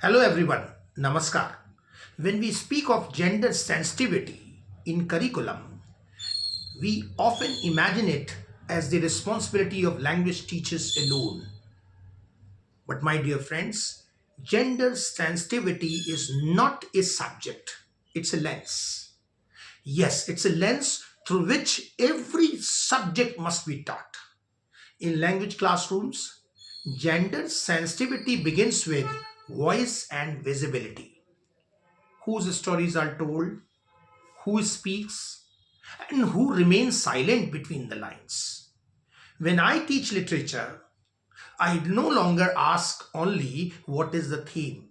Hello everyone, Namaskar. When we speak of gender sensitivity in curriculum, we often imagine it as the responsibility of language teachers alone. But my dear friends, gender sensitivity is not a subject, it's a lens. Yes, it's a lens through which every subject must be taught. In language classrooms, gender sensitivity begins with voice and visibility. Whose stories are told, who speaks, and who remains silent between the lines. When I teach literature, I no longer ask only what is the theme.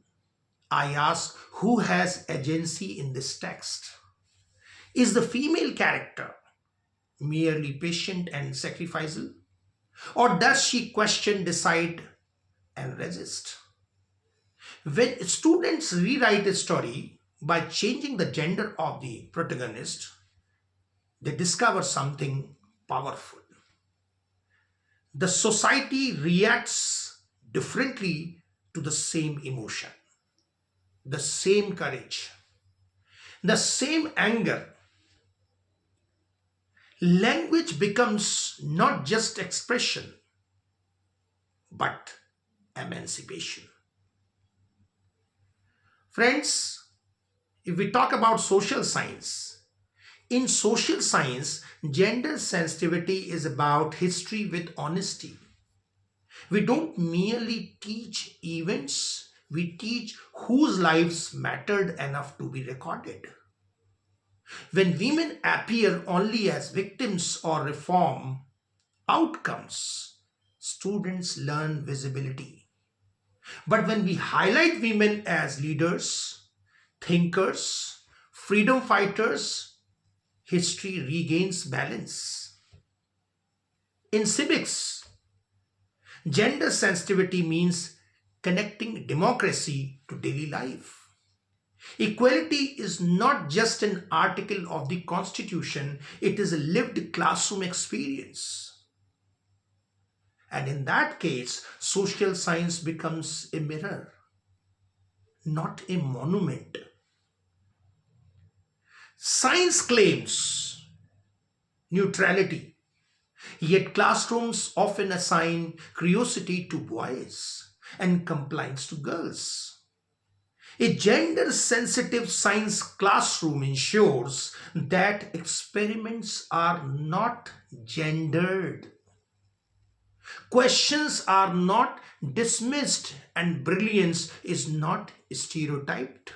I ask who has agency in this text. Is the female character merely patient and sacrificial? Or does she question, decide, and resist? When students rewrite a story by changing the gender of the protagonist, they discover something powerful. The society reacts differently to the same emotion, the same courage, the same anger. Language becomes not just expression, but emancipation. Friends, if we talk about social science, in social science, gender sensitivity is about history with honesty. We don't merely teach events, we teach whose lives mattered enough to be recorded. When women appear only as victims or reform outcomes, students learn visibility. But when we highlight women as leaders, thinkers, freedom fighters, history regains balance. In civics, gender sensitivity means connecting democracy to daily life. Equality is not just an article of the Constitution, it is a lived classroom experience. And in that case, social science becomes a mirror, not a monument. Science claims neutrality, yet classrooms often assign curiosity to boys and compliance to girls. A gender sensitive science classroom ensures that experiments are not gendered, questions are not dismissed, and brilliance is not stereotyped.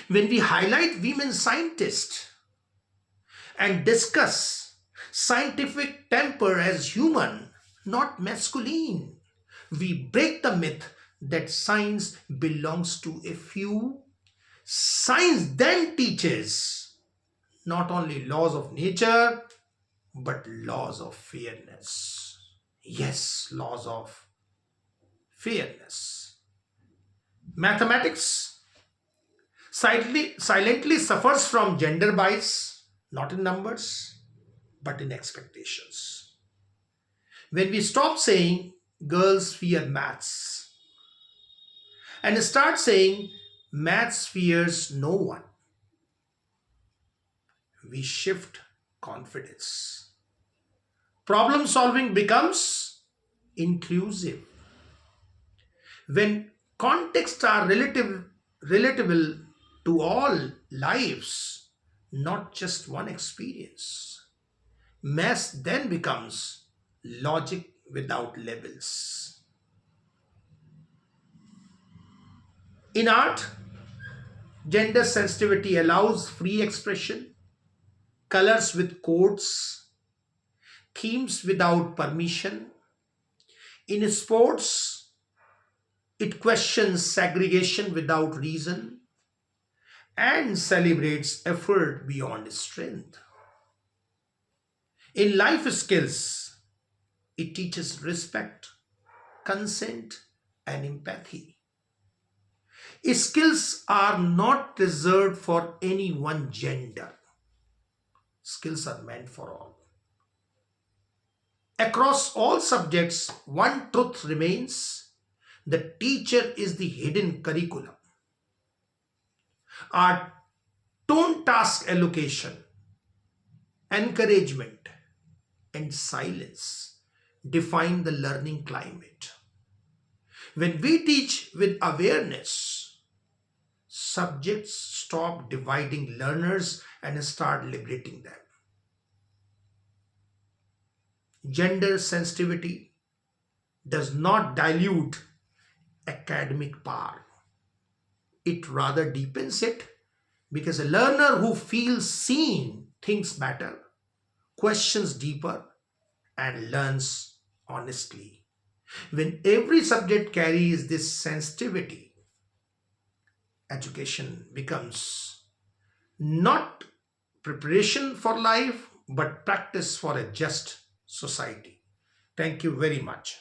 When we highlight women scientists and discuss scientific temper as human, not masculine, we break the myth that science belongs to a few. Science then teaches not only laws of nature, but laws of fairness. Yes, laws of fairness. Mathematics silently suffers from gender bias, not in numbers, but in expectations. When we stop saying girls fear maths and start saying maths fears no one, we shift confidence. Problem solving becomes inclusive. When contexts are relatable to all lives, not just one experience, math then becomes logic without labels. In art, gender sensitivity allows free expression, colors with codes, themes without permission. In sports, it questions segregation without reason and celebrates effort beyond strength. In life skills, it teaches respect, consent, and empathy. Skills are not reserved for any one gender. Skills are meant for all. Across all subjects, one truth remains: The teacher is the hidden curriculum. Our tone, task allocation, encouragement, and silence define the learning climate. When we teach with awareness, subjects stop dividing learners and start liberating them. Gender sensitivity does not dilute academic power, it rather deepens it, because a learner who feels seen thinks better, questions deeper, and learns honestly. When every subject carries this sensitivity, education becomes not preparation for life but practice for a just society. Thank you very much.